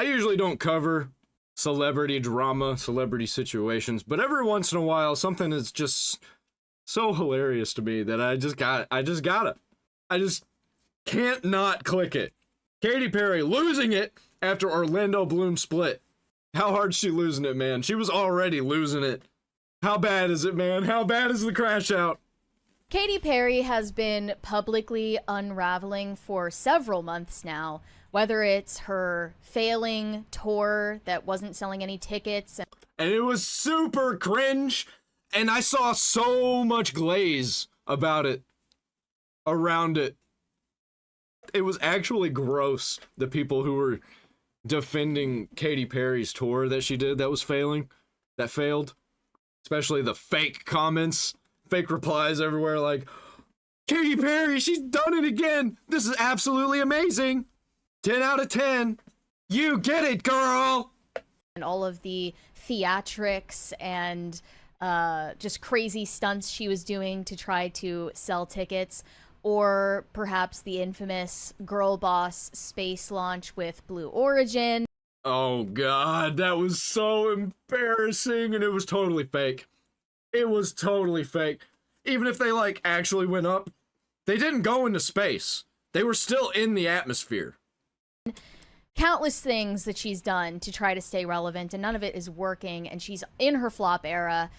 I usually don't cover celebrity drama, celebrity situations, but every once in a while, something is just so hilarious to me that I just can't not click it. Katy Perry losing it after Orlando Bloom split. How hard's she losing it, man? She was already losing it. How bad is it, man? How bad is the crash out? Katy Perry has been publicly unraveling for several months now, whether it's her failing tour that wasn't selling any tickets. And it was super cringe, and I saw so much glaze about it, around it. It was actually gross, the people who were defending Katy Perry's tour that she did that failed. Especially the fake comments, fake replies everywhere like, Katy Perry, she's done it again. This is absolutely amazing. 10 out of 10. You get it, girl. And all of the theatrics and just crazy stunts she was doing to try to sell tickets. Or perhaps the infamous girl boss space launch with Blue Origin. Oh god, that was so embarrassing, and it was totally fake. It was totally fake. Even if they, like, actually went up, they didn't go into space. They were still in the atmosphere. Countless things that she's done to try to stay relevant, and none of it is working, and she's in her flop era.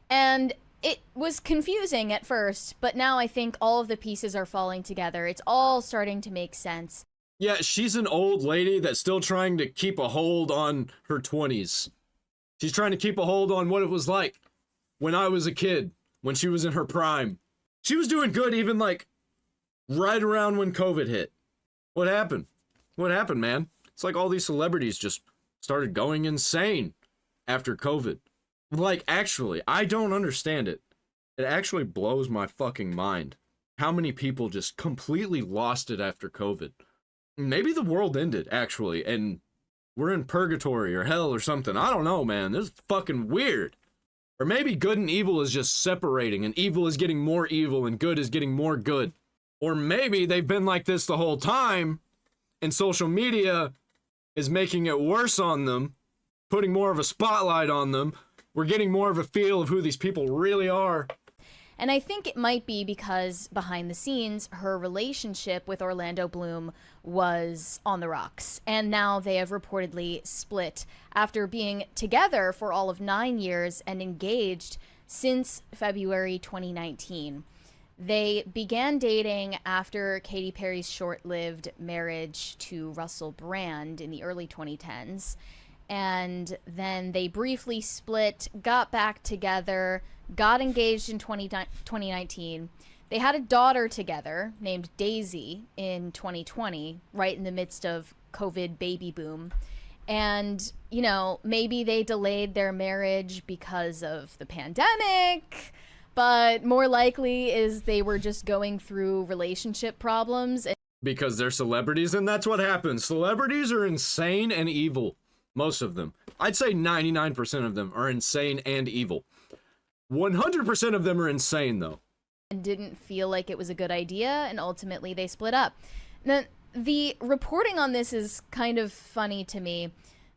And it was confusing at first, but now I think all of the pieces are falling together. It's all starting to make sense. Yeah, she's an old lady that's still trying to keep a hold on her 20s. She's trying to keep a hold on what it was like when I was a kid, when she was in her prime. She was doing good even, like, right around when COVID hit. What happened? What happened, man? It's like all these celebrities just started going insane after COVID. Like, actually, I don't understand it. It actually blows my fucking mind how many people just completely lost it after COVID. Maybe the world ended, actually, and we're in purgatory or hell or something. I don't know, man. This is fucking weird. Or maybe good and evil is just separating, and evil is getting more evil, and good is getting more good. Or maybe they've been like this the whole time, and social media is making it worse on them, putting more of a spotlight on them. We're getting more of a feel of who these people really are. And I think it might be because behind the scenes, her relationship with Orlando Bloom was on the rocks. And now they have reportedly split after being together for all of 9 years and engaged since February 2019. They began dating after Katy Perry's short-lived marriage to Russell Brand in the early 2010s. And then they briefly split, got back together, got engaged in 2019. They had a daughter together named Daisy in 2020, right in the midst of COVID baby boom. And, you know, maybe they delayed their marriage because of the pandemic, but more likely is they were just going through relationship problems. Because they're celebrities, and that's what happens. Celebrities are insane and evil. Most of them. I'd say 99% of them are insane and evil. 100% of them are insane, though. And didn't feel like it was a good idea, and ultimately they split up. Now, the reporting on this is kind of funny to me.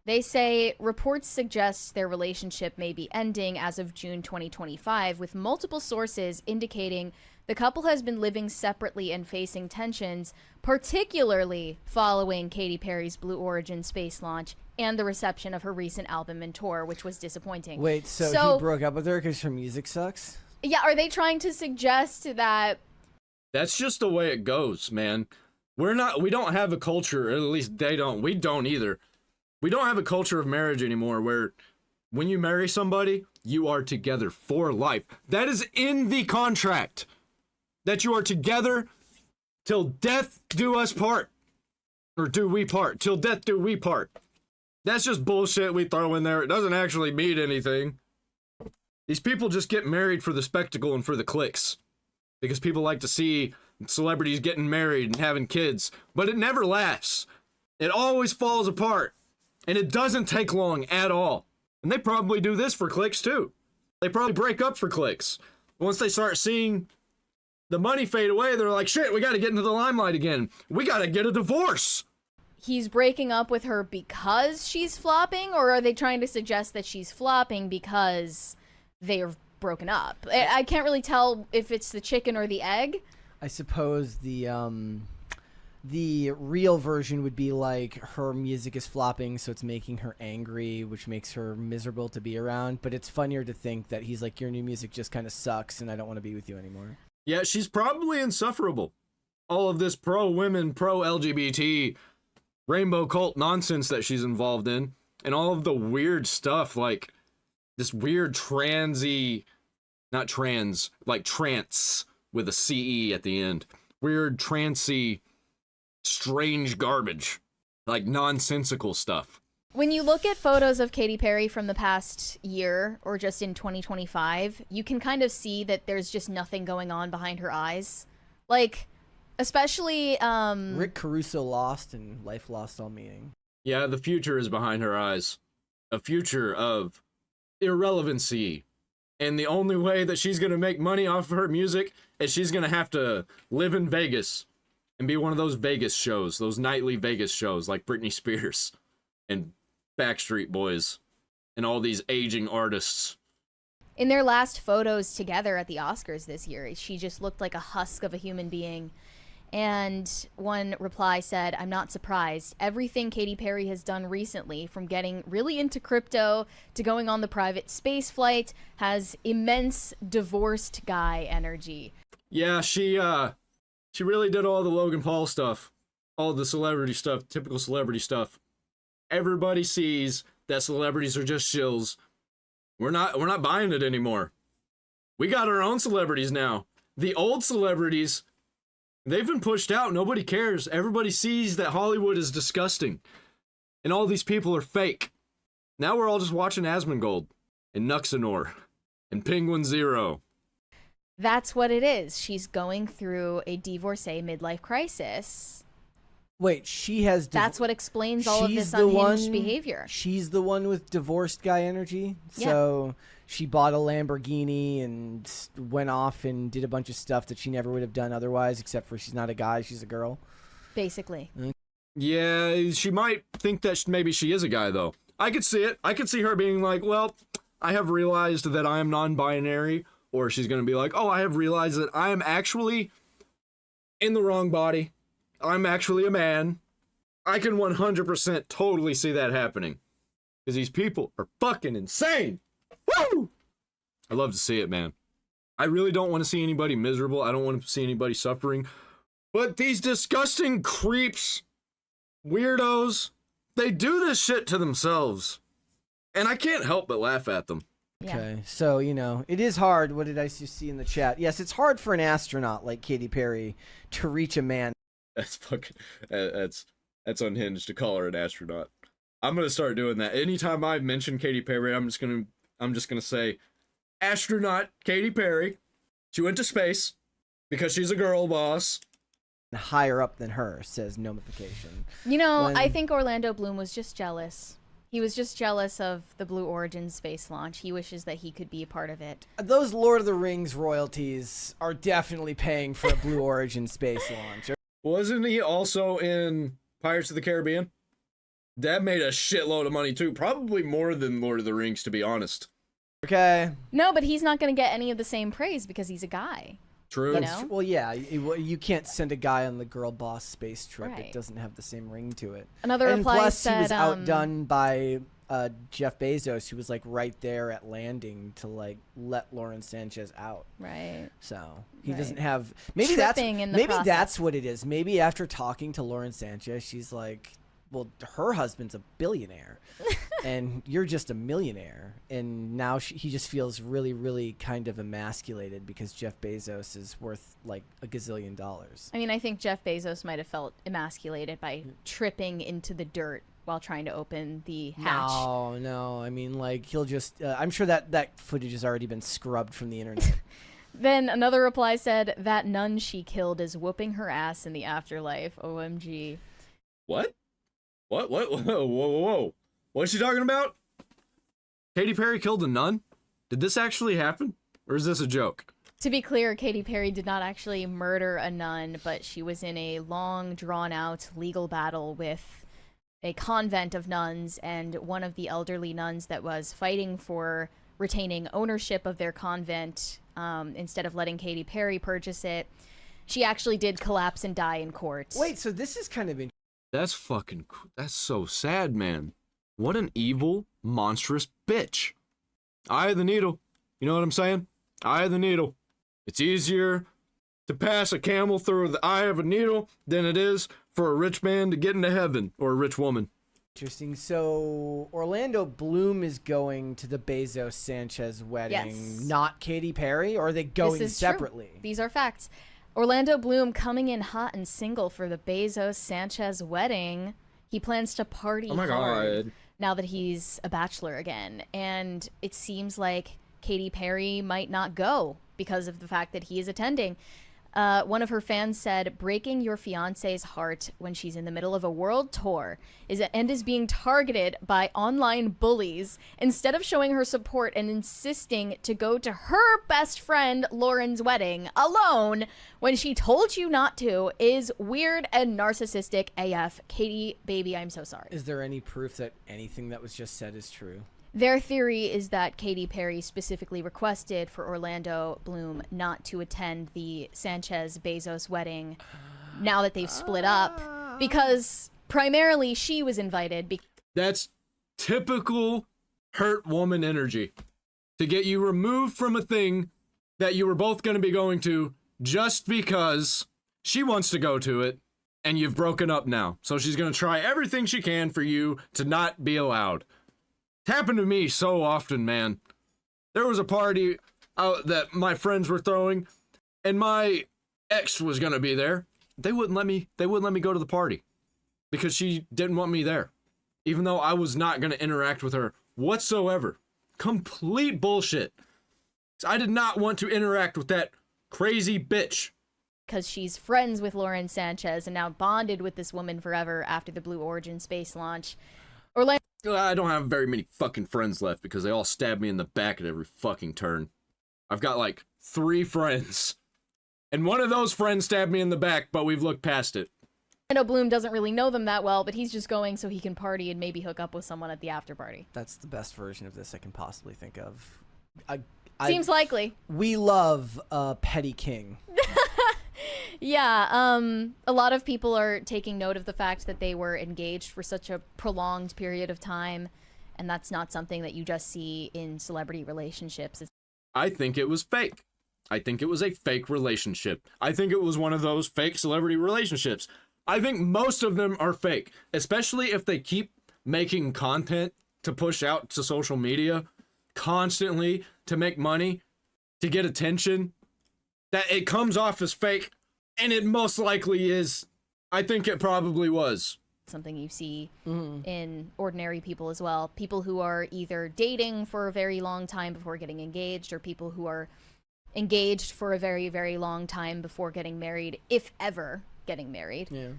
They say reports suggest their relationship may be ending as of June 2025, with multiple sources indicating the couple has been living separately and facing tensions, particularly following Katy Perry's Blue Origin space launch and the reception of her recent album and tour, which was disappointing. Wait, so he broke up with her because her music sucks? Yeah, are they trying to suggest that... That's just the way it goes, man. We don't have a culture, or at least they don't. We don't either. We don't have a culture of marriage anymore where when you marry somebody, you are together for life. That is in the contract. That you are together till death do us part. Or do we part. Till death do we part. That's just bullshit we throw in there. It doesn't actually mean anything. These people just get married for the spectacle and for the clicks. Because people like to see celebrities getting married and having kids. But it never lasts. It always falls apart. And it doesn't take long at all. And they probably do this for clicks too. They probably break up for clicks. Once they start seeing the money fade away, they're like, shit, we gotta get into the limelight again. We gotta get a divorce. he's breaking up with her because she's flopping, or are they trying to suggest that she's flopping because they're broken up? I can't really tell if it's the chicken or the egg. I suppose the real version would be like her music is flopping, so it's making her angry, which makes her miserable to be around. But it's funnier to think that he's like, your new music just kind of sucks and I don't want to be with you anymore. Yeah, she's probably insufferable. All of this pro-women, pro-LGBT, rainbow cult nonsense that she's involved in, and all of the weird stuff, like this weird transy, not trans, like trance with a CE at the end. Weird trancy, strange garbage, like nonsensical stuff. When you look at photos of Katy Perry from the past year or just in 2025, you can kind of see that there's just nothing going on behind her eyes. Like, especially Rick Caruso lost and life lost all meaning. Yeah, the future is behind her eyes. A future of irrelevancy. And the only way that she's going to make money off of her music is she's going to have to live in Vegas and be one of those Vegas shows, those nightly Vegas shows like Britney Spears and Backstreet Boys and all these aging artists. In their last photos together at the Oscars this year, she just looked like a husk of a human being. And one reply said, "I'm not surprised. Everything Katy Perry has done recently, from getting really into crypto to going on the private space flight, has immense divorced guy energy." Yeah, she really did all the Logan Paul stuff, all the celebrity stuff, typical celebrity stuff. Everybody sees that celebrities are just shills. We're not buying it anymore. We got our own celebrities now. The old celebrities, they've been pushed out. Nobody cares. Everybody sees that Hollywood is disgusting. And all these people are fake. Now we're all just watching Asmongold and Nuxanor and Penguin Zero. That's what it is. She's going through a divorcee midlife crisis. Wait, she has... That's what explains all of this unhinged behavior. She's the one with divorced guy energy? Yeah. So she bought a Lamborghini and went off and did a bunch of stuff that she never would have done otherwise, except for she's not a guy, she's a girl. Basically. Yeah, she might think that maybe she is a guy, though. I could see it. I could see her being like, well, I have realized that I am non-binary. Or she's going to be like, oh, I have realized that I am actually in the wrong body. I'm actually a man. I can 100% totally see that happening. Because these people are fucking insane. Woo! I love to see it, man. I really don't want to see anybody miserable. I don't want to see anybody suffering. But these disgusting creeps, weirdos, they do this shit to themselves. And I can't help but laugh at them. Yeah. Okay, so, you know, it is hard. What did I just see in the chat? Yes, it's hard for an astronaut like Katy Perry to reach a man. That's fucking, that's unhinged to call her an astronaut. I'm gonna start doing that. Anytime I mention Katy Perry, I'm just gonna say, astronaut Katy Perry. She went to space because she's a girl boss. Higher up than her, says Nomification. You know, I think Orlando Bloom was just jealous. He was just jealous of the Blue Origin space launch. He wishes that he could be a part of it. Those Lord of the Rings royalties are definitely paying for a Blue Origin space launch. Wasn't he also in Pirates of the Caribbean? That made a shitload of money too. Probably more than Lord of the Rings, to be honest. Okay. No, but he's not going to get any of the same praise because he's a guy. True. You know? Well, yeah, you can't send a guy on the girl boss space trip. Right. It doesn't have the same ring to it. Another and reply plus, said, he was outdone by Jeff Bezos, who was like right there at landing to like let Lauren Sanchez out. Right. So he Right. doesn't have. Maybe Tripping in the maybe process. that's what it is. Maybe after talking to Lauren Sanchez, she's like, well, her husband's a billionaire, and you're just a millionaire. And now he just feels really, really kind of emasculated because Jeff Bezos is worth like $1 gazillion. I mean, I think Jeff Bezos might have felt emasculated by tripping into the dirt while trying to open the hatch. No. I mean, like, he'll just... I'm sure that footage has already been scrubbed from the internet. Then another reply said, that nun she killed is whooping her ass in the afterlife. OMG. What? What? Whoa. What's she talking about? Katy Perry killed a nun? Did this actually happen? Or is this a joke? To be clear, Katy Perry did not actually murder a nun, but she was in a long, drawn-out legal battle with a convent of nuns, and one of the elderly nuns that was fighting for retaining ownership of their convent instead of letting Katy Perry purchase it, she actually did collapse and die in court. Wait, so this is kind of That's that's so sad, man. What an evil, monstrous bitch. Eye of the needle. You know what I'm saying? Eye of the needle. It's easier to pass a camel through the eye of a needle than it is for a rich man to get into heaven, or a rich woman. interesting. So Orlando Bloom is going to the Bezos Sanchez wedding, Yes. not Katy Perry, or are they going This is separately? True. These are facts. Orlando Bloom coming in hot and single for the Bezos Sanchez wedding. He plans to party hard now that he's a bachelor again. And it seems like Katy Perry might not go because of the fact that he is attending. One of her fans said, breaking your fiance's heart when she's in the middle of a world tour is being targeted by online bullies instead of showing her support and insisting to go to her best friend Lauren's wedding alone when she told you not to is weird and narcissistic AF. Katie, baby, I'm so sorry. Is there any proof that anything that was just said is true? Their theory is that Katy Perry specifically requested for Orlando Bloom not to attend the Sanchez-Bezos wedding now that they've split up, because primarily she was invited. That's typical hurt woman energy. To get you removed from a thing that you were both going to be going to just because she wants to go to it, and you've broken up now. So she's going to try everything she can for you to not be allowed. It's happened to me so often, man. There was a party out that my friends were throwing, and my ex was gonna be there. They wouldn't let me go to the party because she didn't want me there, even though I was not gonna interact with her whatsoever. Complete bullshit. I did not want to interact with that crazy bitch. Because she's friends with Lauren Sanchez and now bonded with this woman forever after the Blue Origin space launch. Orlando. I don't have very many fucking friends left because they all stab me in the back at every fucking turn. I've got like 3 friends. And one of those friends stabbed me in the back, but we've looked past it. Orlando Bloom doesn't really know them that well, but he's just going so he can party and maybe hook up with someone at the after party. That's the best version of this I can possibly think of. Seems likely. We love Petty King. Yeah, a lot of people are taking note of the fact that they were engaged for such a prolonged period of time, and that's not something that you just see in celebrity relationships. I think it was fake. I think it was a fake relationship. I think it was one of those fake celebrity relationships. I think most of them are fake, especially if they keep making content to push out to social media constantly to make money, to get attention. That it comes off as fake. And it most likely is. I think it probably was. Something you see in ordinary people as well. People who are either dating for a very long time before getting engaged, or people who are engaged for a very, very long time before getting married, if ever getting married. Yeah.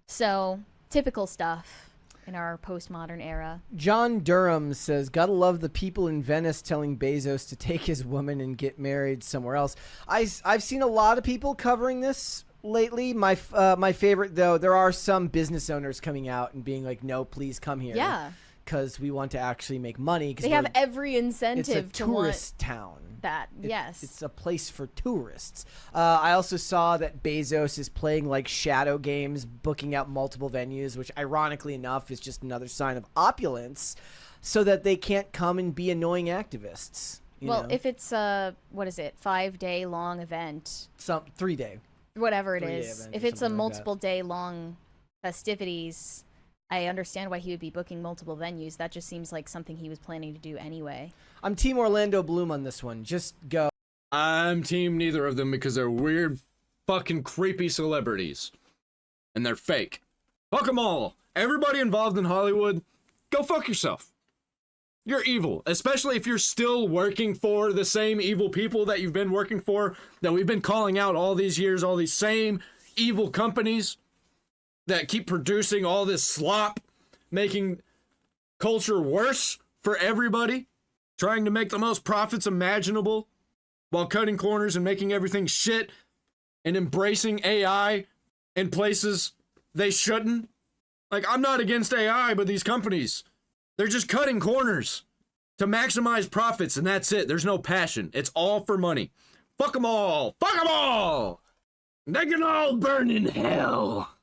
So, typical stuff in our postmodern era. John Durham says, gotta love the people in Venice telling Bezos to take his woman and get married somewhere else. I've seen a lot of people covering this lately. My favorite, though, there are some business owners coming out and being like, no, please come here. Yeah. Because we want to actually make money. They have every incentive it's a to tourist town. That, yes. It's a place for tourists. I also saw that Bezos is playing like shadow games, booking out multiple venues, which ironically enough is just another sign of opulence, so that they can't come and be annoying activists. Well, if it's a, 5-day long event. 3-day. Whatever it 3-day is. event If or it's a something like multiple day long festivities, I understand why he would be booking multiple venues. That just seems like something he was planning to do anyway. I'm Team Orlando Bloom on this one. Just go. I'm team neither of them because they're weird, fucking creepy celebrities. And they're fake. Fuck them all. Everybody involved in Hollywood, go fuck yourself. You're evil, especially if you're still working for the same evil people that you've been working for, that we've been calling out all these years, all these same evil companies that keep producing all this slop, making culture worse for everybody, trying to make the most profits imaginable while cutting corners and making everything shit and embracing AI in places they shouldn't. Like, I'm not against AI, but these companies, they're just cutting corners to maximize profits, and that's it. There's no passion. It's all for money. Fuck them all. Fuck them all. They can all burn in hell.